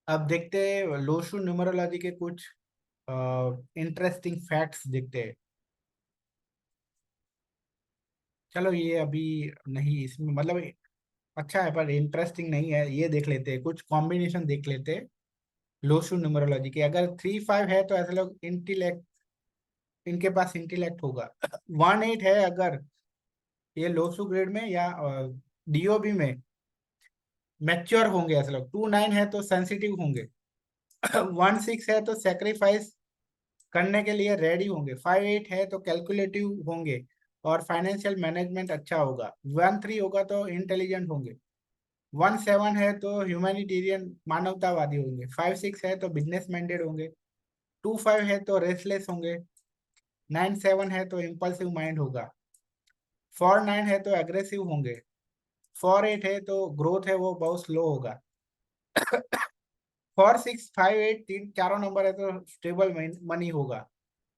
अब देखते हैं लोशु न्यूमरोलॉजी के कुछ इंटरेस्टिंग फैक्ट्स देखते हैं। चलो, ये अभी नहीं, इसमें मतलब अच्छा है पर इंटरेस्टिंग नहीं है, ये देख लेते हैं, कुछ कॉम्बिनेशन देख लेते हैं लोशु न्यूमरोलॉजी के। अगर 3 5 है तो ऐसे लोग इंटेलेक्ट, इनके पास इंटेलेक्ट होगा। 1 8 है अगर, ये लोसु ग्रेड में या डीओबी में मैच्योर होंगे ऐसे लोग। 2 9 है तो सेंसिटिव होंगे। 1 6 है तो सेक्रीफाइस करने के लिए रेडी होंगे। 5 8 है तो कैलकुलेटिव होंगे और फाइनेंशियल मैनेजमेंट अच्छा होगा। 1 3 होगा तो इंटेलिजेंट होंगे। 1 7 है तो ह्यूमैनिटेरियन, मानवतावादी होंगे। 5 6 है तो बिजनेस माइंडेड होंगे। 2 5 है तो रेस्टलेस होंगे। 9 7 है तो इम्पल्सिव माइंड होगा। 4 9 है तो एग्रेसिव होंगे। 4 8 है तो ग्रोथ है वो बहुत स्लो होगा। 4 6 5 8 तीन चारों नंबर है तो स्टेबल मनी होगा।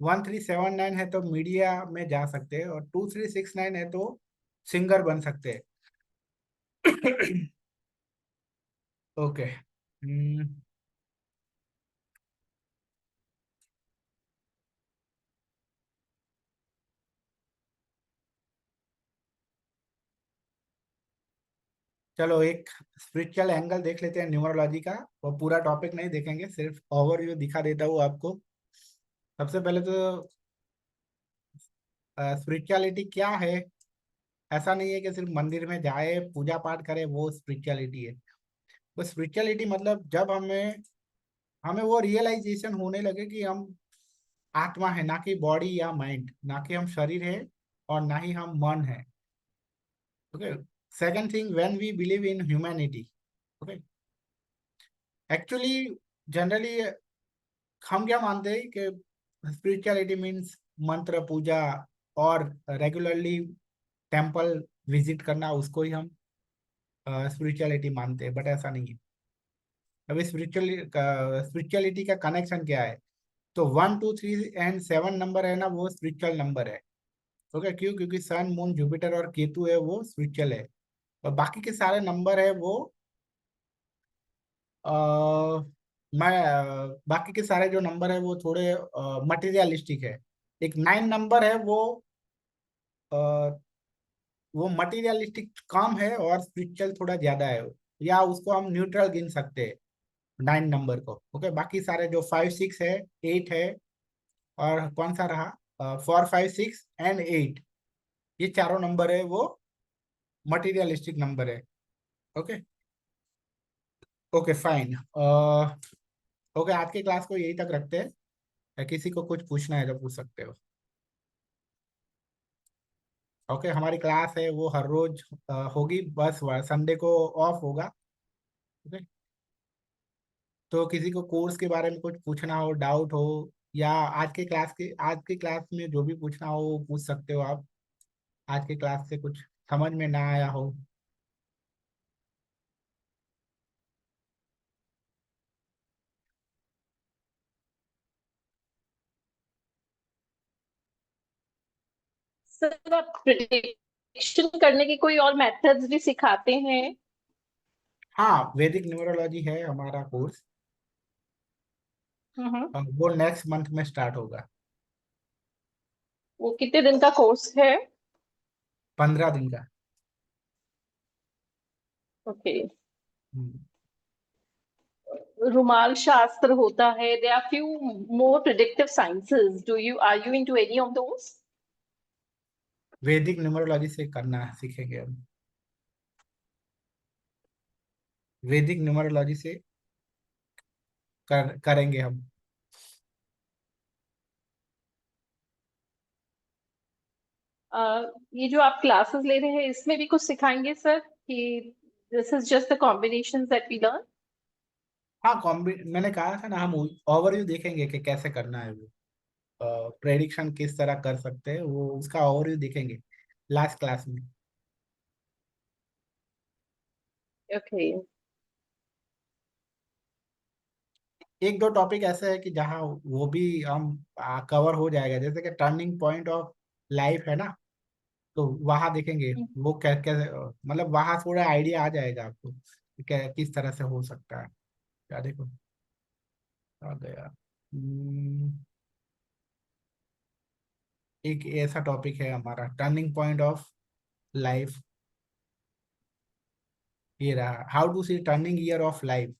1 3 7 9 है तो मीडिया में जा सकते हैं और 2 3 6 9 है तो सिंगर बन सकते हैं। ओके। चलो, एक स्पिरिचुअल एंगल देख लेते हैं न्यूमरोलॉजी का। वो पूरा टॉपिक नहीं देखेंगे, सिर्फ ओवरव्यू दिखा देता हूँ आपको। सबसे पहले तो स्पिरिचुअलिटी क्या है। ऐसा नहीं है कि सिर्फ मंदिर में जाए पूजा पाठ करे वो स्पिरिचुअलिटी है। वो स्पिरिचुअलिटी मतलब जब हमें हमें वो रियलाइजेशन होने लगे कि हम आत्मा है, ना कि बॉडी या माइंड, ना कि हम शरीर है और ना ही हम मन है। Okay. Second thing, when we believe in humanity. Okay. Actually generally हम क्या मानते हैं कि स्पिरिचुअलिटी मीन्स मंत्र पूजा और रेगुलरली टेम्पल विजिट करना, उसको ही हम स्पिरिचुअलिटी मानते हैं, बट ऐसा नहीं है। अभी स्पिरिचुअलिटी का कनेक्शन क्या है? तो 1 2 3 एंड 7 नंबर है ना, वो स्पिरिचुअल नंबर है। ओके, क्यों? क्योंकि सन मून जुपिटर और केतु है, वो स्पिरिचुअल है। और बाकी के सारे नंबर है वो बाकी के सारे जो नंबर है वो थोड़े मटेरियलिस्टिक है। एक 9 नंबर है वो मटेरियलिस्टिक कम है और स्पिरिचुअल थोड़ा ज्यादा है, या उसको हम न्यूट्रल गिन सकते हैं 9 नंबर को। ओके। बाकी सारे जो 5 6 है, 8 है, और कौन सा रहा 4 5 6 एंड 8, ये चारों नंबर है वो मटेरियलिस्टिक नंबर है। ओके। Okay fine. ओके, आज के क्लास को यही तक रखते हैं। किसी को कुछ पूछना है तो पूछ सकते हो। ओके, हमारी क्लास है वो हर रोज होगी, बस संडे को ऑफ होगा। ओके। तो किसी को कोर्स के बारे में कुछ पूछना हो, डाउट हो, या आज के क्लास में जो भी पूछना हो वो पूछ सकते हो आप। आज के क्लास से कुछ समझ में ना आया हो।
सर आप प्रिडिक्शन करने के कोई और मेथड्स भी सिखाते हैं?
हाँ, वैदिक न्यूमरोलॉजी है हमारा कोर्स,
हम्म।
वो नेक्स्ट मंथ में स्टार्ट होगा।
वो कितने दिन का कोर्स है?
15 दिन का।
ओके।
हम्म।
रुमाल शास्त्र होता है, there are few more predictive sciences, are you into any of those?
Vedic numerology से करना सीखेंगे हम। वैदिक न्यूमरोलॉजी से करेंगे हम।
ये जो आप क्लासेस ले रहे हैं इसमें भी कुछ सिखाएंगे सर, कि this is just the combinations that we learn?
हाँ, मैंने कहा था ना, हम ओवरव्यू देखेंगे कि कैसे करना है वो, प्रेडिक्शन किस तरह कर सकते हैं, वो उसका ओवरव्यू देखेंगे लास्ट क्लास में।
ओके।
एक दो टॉपिक ऐसे है कि जहाँ वो भी हम कवर हो जाएगा, जैसे कि टर्निंग पॉइंट ऑफ लाइफ है ना, तो वहाँ देखेंगे वो कैसे, मतलब वहाँ थोड़ा आइडिया आ जाएगा आपको कि किस तरह से हो सकता है। क्या देखो आ गया। एक ऐसा टॉपिक है हमारा टर्निंग पॉइंट ऑफ लाइफ, ये रहा, how to see turning year of life.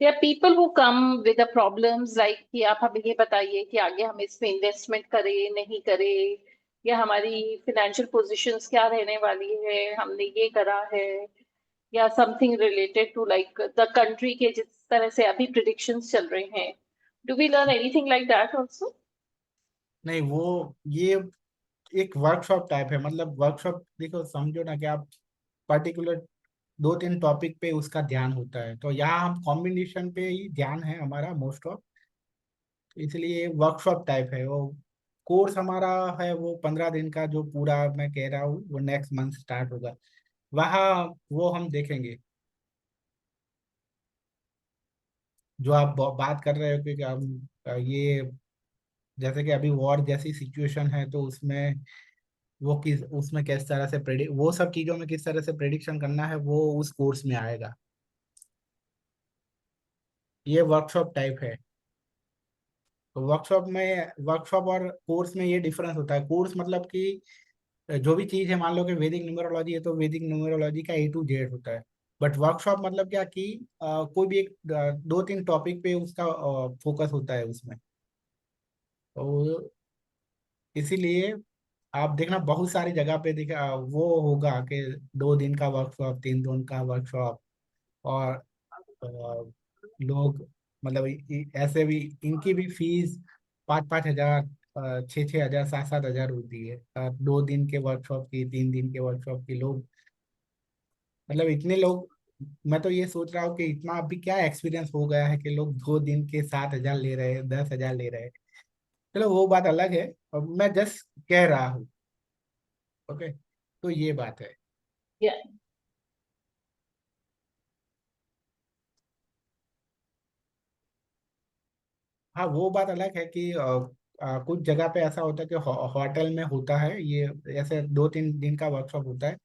There are people who come with the problems like कि आप हमें ये बताइए कि आगे हम इसमें इन्वेस्टमेंट करें नहीं करें, या हमारी फाइनेंशियल पोजीशंस क्या रहने वाली है, हमने ये करा है, या something related to like the country के जिस तरह से अभी प्रिडिक्शंस चल रहे हैं। Do we learn anything like that also?
नहीं, वो ये एक वर्कशॉप टाइप है, मतलब वर्कशॉप देखो, समझो ना कि आप पर्टिकुलर 2 3 टॉपिक पे उसका ध्यान होता है, तो यहाँ हम कॉम्बिनेशन पे ही ध्यान है हमारा मोस्ट ऑफ, इसलिए वर्कशॉप टाइप है वो। कोर्स हमारा है वो 15 दिन का, जो पूरा मैं कह रहा हूँ वो नेक्स्ट मंथ स्टार्ट होगा। वहाँ वो हम देखेंगे जो आप बात कर रहे हो कि हम ये, जैसे कि अभी वॉर जैसी सिचुएशन है, तो उसमें वो किस उसमें किस तरह से प्रेडिक्ट, वो सब चीजों में किस तरह से प्रेडिक्शन करना है, वो उस कोर्स में आएगा। ये वर्कशॉप टाइप है। तो वर्कशॉप और कोर्स में ये डिफरेंस होता है। कोर्स मतलब कि जो भी चीज है, मान लो कि वैदिक न्यूमरोलॉजी है तो वैदिक न्यूमरोलॉजी का A to Z होता है। बट वर्कशॉप मतलब क्या कि कोई भी एक 2 3 टॉपिक पे उसका फोकस होता है उसमें। तो इसीलिए आप देखना बहुत सारी जगह पे देखा वो होगा कि 2 दिन का वर्कशॉप, 3 दिन का वर्कशॉप। और लोग मतलब ऐसे भी इनकी भी फीस 5-5 हजार, 6-6 हजार, 7-7 हजार होती है 2 दिन के वर्कशॉप की, 3 दिन के वर्कशॉप की। लोग मतलब इतने लोग, मैं तो ये सोच रहा हूँ कि इतना अभी क्या एक्सपीरियंस हो गया है कि लोग 2 दिन के 7 हजार ले रहे हैं, 10 हजार ले रहे हैं। चलो वो बात अलग है, और मैं जस्ट कह रहा हूँ। ओके, तो ये बात है।
या
हाँ वो बात अलग है कि कुछ जगह पे ऐसा होता है कि होटल में होता है ये, ऐसे 2-3 दिन का वर्कशॉप होता है।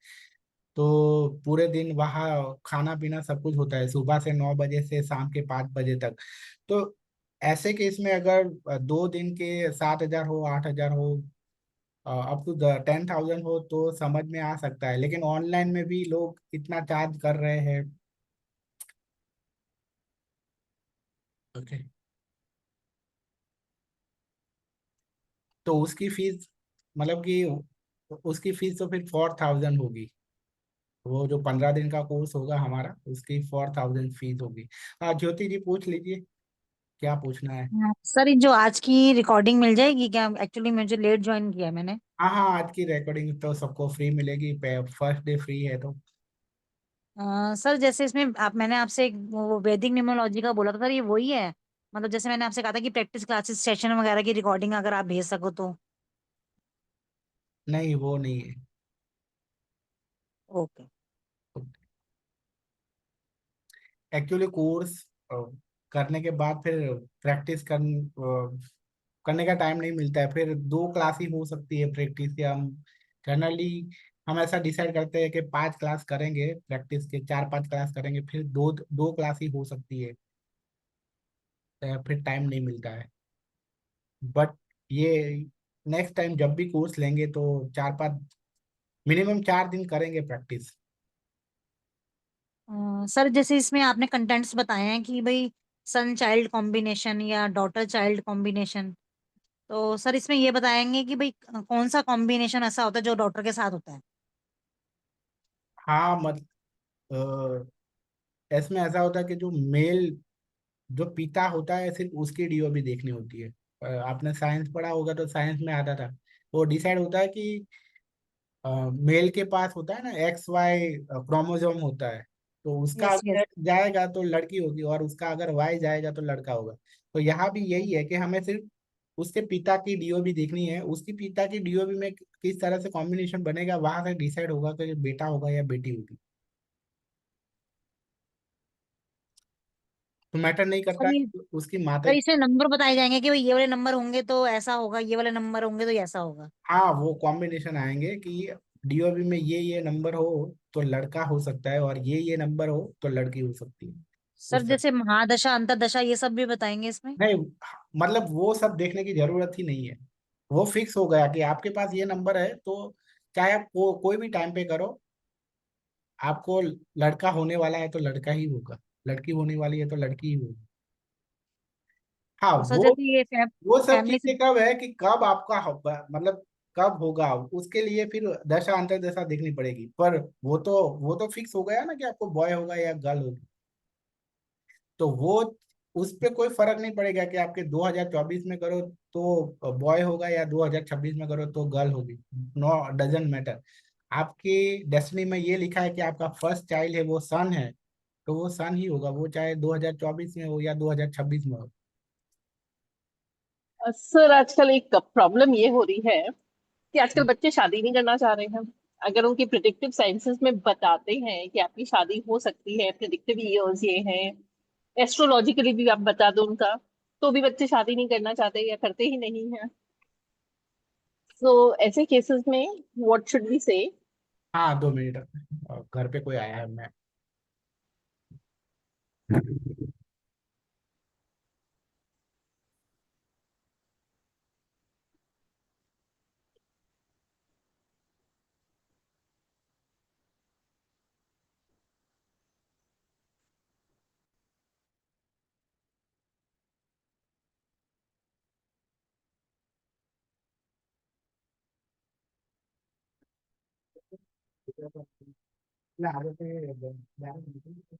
तो पूरे दिन वहाँ खाना पीना सब कुछ होता है, सुबह से 9 बजे से शाम के 5 बजे तक। तो ऐसे केस में अगर 2 दिन के 7 हजार हो, 8 हजार हो, अप टू 10,000 हो, तो समझ में आ सकता है। लेकिन ऑनलाइन में भी लोग इतना चार्ज कर रहे हैं। ओके, तो उसकी फीस मतलब कि उसकी फीस तो फिर 4,000 होगी। वो जो 15 दिन का कोर्स होगा हमारा, उसकी 4,000 फीस होगी। हाँ ज्योति जी पूछ लीजिए, क्या पूछना है।
हाँ, सर ये जो आज की रिकॉर्डिंग मिल जाएगी क्या? एक्चुअली मुझे लेट ज्वाइन किया है मैंने।
हाँ हाँ, आज की रिकॉर्डिंग तो सबको फ्री मिलेगी, फर्स्ट डे फ्री है तो।
सर जैसे इसमें मैंने आपसे एक वो वैदिक न्यूमरोलॉजी का बोला था सर, ये वही है? मतलब जैसे मैंने आपसे कहा था कि प्रैक्टिस क्लासेस सेशन वगैरह की रिकॉर्डिंग अगर आप भेज सको तो।
नहीं वो नहीं है।
ओके।
एक्चुअली कोर्स करने के बाद फिर प्रैक्टिस करने का टाइम नहीं मिलता है। फिर 2 क्लास ही हो सकती है प्रैक्टिस की। हम जनरली हम ऐसा डिसाइड करते हैं कि 5 क्लास करेंगे प्रैक्टिस के, 4-5 क्लास करेंगे, फिर दो दो क्लास ही हो सकती है। फिर टाइम नहीं मिलता है। बट ये नेक्स्ट टाइम जब भी कोर्स लेंगे तो 4-5, मिनिमम 4 दिन करेंगे प्रैक्टिस।
सर जैसे इसमें आपने कंटेंट्स बताए हैं कि भाई सन चाइल्ड कॉम्बिनेशन या डॉटर चाइल्ड कॉम्बिनेशन, तो सर इसमें ये बताएंगे कि भाई कौन सा कॉम्बिनेशन ऐसा होता है जो डॉटर के साथ होता है?
हाँ मत इसमें ऐसा होता है कि जो मेल, जो पिता होता है, सिर्फ उसकी डीओबी देखनी होती है। आपने साइंस पढ़ा होगा तो साइंस में आता था। वो डिसाइड होता है कि मेल के पास होता है ना XY क्रोमोसोम होता है। तो उसका
यस
अगर
यस।
X जाएगा तो लड़की होगी, और उसका अगर Y जाएगा तो लड़का होगा। तो यहाँ भी यही है कि हमें सिर्फ उसके पिता की डीओबी देखनी है। उसकी पिता की डीओबी में किस तरह से कॉम्बिनेशन बनेगा, वहां से डिसाइड होगा कि बेटा होगा या बेटी होगी। तो मैटर नहीं करता
सर ये
कि उसकी माता।
सर इसमें नंबर बताए जाएंगे कि भाई ये वाले नंबर होंगे तो ऐसा होगा, ये वाले नंबर होंगे तो ऐसा होगा?
हाँ वो कॉम्बिनेशन आएंगे कि डीओबी में ये नंबर हो तो लड़का हो सकता है, और ये नंबर हो तो लड़की हो सकती है।
सर
उस तरह
जैसे महादशा अंतरदशा ये सब भी बताएंगे इसमें?
नहीं, मतलब वो सब देखने की जरूरत ही नहीं है। वो फिक्स हो गया कि आपके पास ये नंबर है, तो चाहे आप कोई भी टाइम पे करो, आपको लड़का होने वाला है तो लड़का ही होगा, लड़की होने वाली है तो लड़की ही होगी। हाँ
और सर जैसे ये
वो सब
फैमिली।
चीजें कब है कि कब आपका मतलब कब होगा, उसके लिए फिर दशा अंतर्दशा देखनी पड़ेगी। पर वो तो फिक्स हो गया ना कि आपको बॉय होगा या गर्ल होगी। तो वो उस पे कोई फर्क नहीं पड़ेगा कि आपके 2024 में करो तो बॉय होगा या 2026 में करो तो गर्ल होगी। No, doesn't matter. आपकी डेस्टिनी में ये लिखा है कि आपका फर्स्ट चाइल्ड है वो सन है, तो वो सन ही होगा, वो चाहे 2024 में हो या 2026 में हो।
सर आजकल एक प्रॉब्लम ये हो रही है कि आजकल बच्चे शादी नहीं करना चाह रहे हैं। अगर उनकी प्रिडिक्टिव साइंसेस में बताते हैं कि आपकी शादी हो सकती है, प्रिडिक्टिव ईयर्स ये हैं, एस्ट्रोलॉजिकली भी आप बता दो उनका, तो भी बच्चे शादी नहीं करना चाहते या करते ही नहीं हैं। सो ऐसे केसेस में व्हाट शुड वी से?
हाँ 2 मिनट, घर पे कोई आया है, मैं। ना आगे से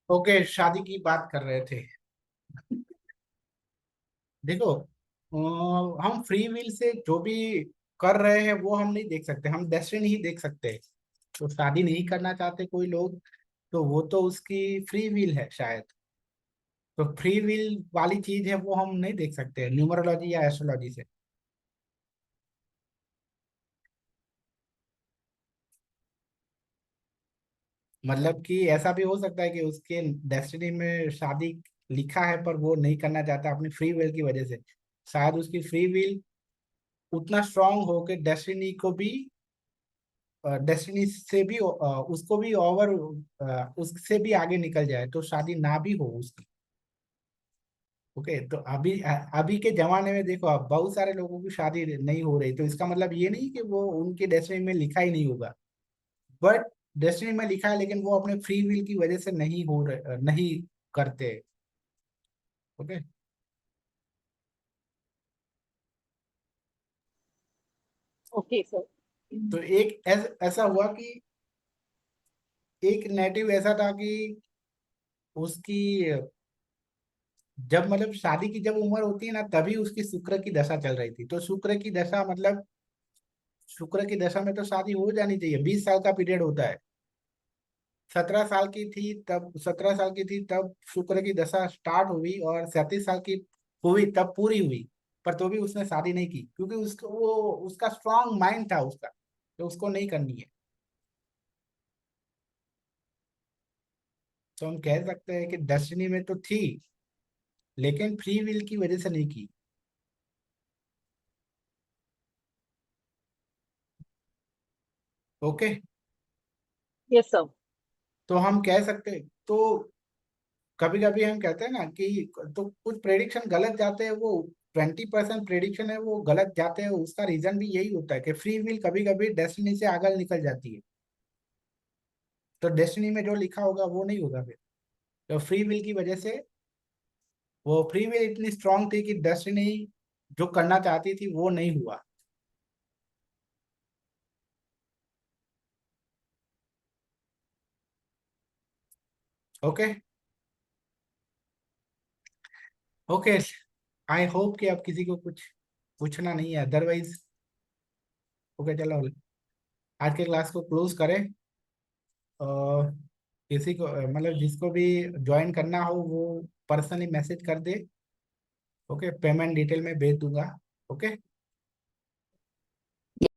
ओके, शादी की बात कर रहे थे। देखो, हम फ्री विल से जो भी कर रहे हैं वो हम नहीं देख सकते, हम डेस्टिनी ही देख सकते हैं। तो शादी नहीं करना चाहते कोई लोग, तो वो तो उसकी फ्री विल है शायद। तो फ्री विल वाली चीज है वो हम नहीं देख सकते न्यूमरोलॉजी या एस्ट्रोलॉजी से। मतलब कि ऐसा भी हो सकता है कि उसके डेस्टिनी में शादी लिखा है पर वो नहीं करना चाहता अपनी फ्री विल की वजह से। शायद उसकी फ्री विल उतना स्ट्रांग हो कि डेस्टिनी को भी, डेस्टिनी से भी उसको भी ओवर, उससे भी आगे निकल जाए तो शादी ना भी हो उसकी। ओके, तो अभी के जमाने में देखो, अब बहुत सारे लोगों की शादी नहीं हो रही, तो इसका मतलब ये नहीं कि वो उनके डेस्टिनी में लिखा ही नहीं होगा। बट डेस्टिनी में लिखा है लेकिन वो अपने फ्री विल की वजह से नहीं हो रहे, नहीं करते। ओके।
Okay sir.
तो एक ऐसा हुआ कि एक नेटिव ऐसा था कि उसकी जब मतलब शादी की जब उम्र होती है ना, तभी उसकी शुक्र की दशा चल रही थी। तो शुक्र की दशा मतलब, शुक्र की दशा में तो शादी हो जानी चाहिए, 20 साल का पीरियड होता है। 17 साल की थी तब, 17 साल की थी तब शुक्र की दशा स्टार्ट हुई, और 37 साल की हुई तब पूरी हुई। पर तो भी उसने शादी नहीं की, क्योंकि उसको वो, उसका स्ट्रांग माइंड था उसका, तो उसको नहीं करनी है। तो हम कह सकते हैं कि डेस्टिनी में तो थी, लेकिन फ्री विल की वजह से नहीं की। ओके।
Yes sir.
तो हम कह सकते, तो कभी कभी हम कहते हैं ना कि तो कुछ प्रेडिक्शन गलत जाते हैं, वो 20% प्रेडिक्शन है वो गलत जाते हैं, उसका रीजन भी यही होता है कि फ्री विल कभी कभी डेस्टिनी से आगे निकल जाती है। तो डेस्टिनी में जो लिखा होगा वो नहीं होगा फिर। तो फ्री विल की वजह से, वो फ्री विल इतनी स्ट्रांग थी कि डेस्टिनी जो करना चाहती थी वो नहीं हुआ। ओके। ओके, आई होप कि अब किसी को कुछ पूछना नहीं है, अदरवाइज। ओके, चलो आज के क्लास को क्लोज करें। और किसी को मतलब जिसको भी ज्वाइन करना हो वो पर्सनली मैसेज कर दे। ओके, पेमेंट डिटेल में भेज दूंगा। ओके।